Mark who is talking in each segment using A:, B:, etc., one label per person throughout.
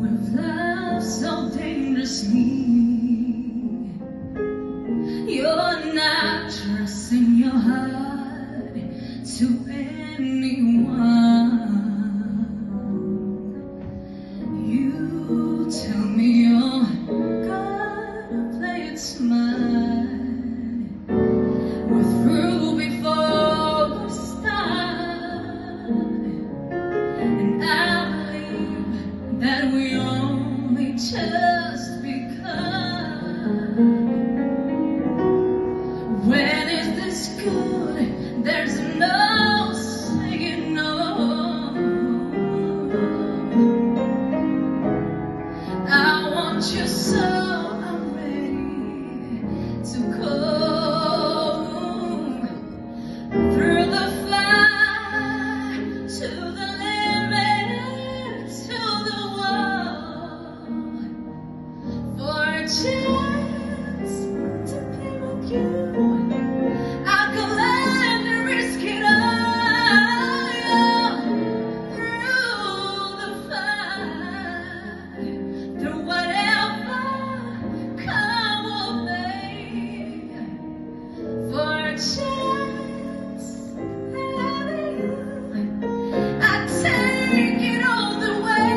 A: With love so dangerously, you're not trusting your heart to anyone. You tell me you're gonna play it smart. We're through before the start, and I believe that we only just begun. When is this good? There's no saying no. I want you so I'm ready to go through the fire to the limit, to the wall, for a chance to be with you. I'll gladly risk it all, through the fire, through whatever come or may, for a chance of loving you. I take it all the way,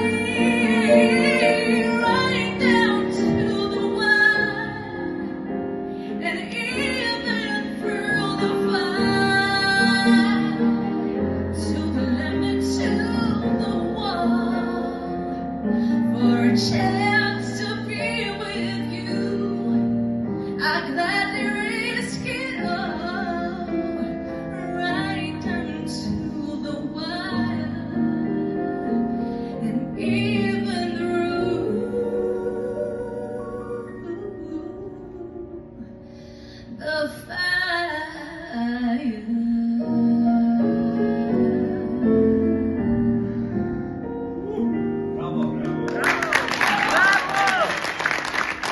A: right down to the wire, and even through the fire, to the limit, to the wall, for a chance to be with you. I gladly risk it all, right down to the wire, and even through the fire.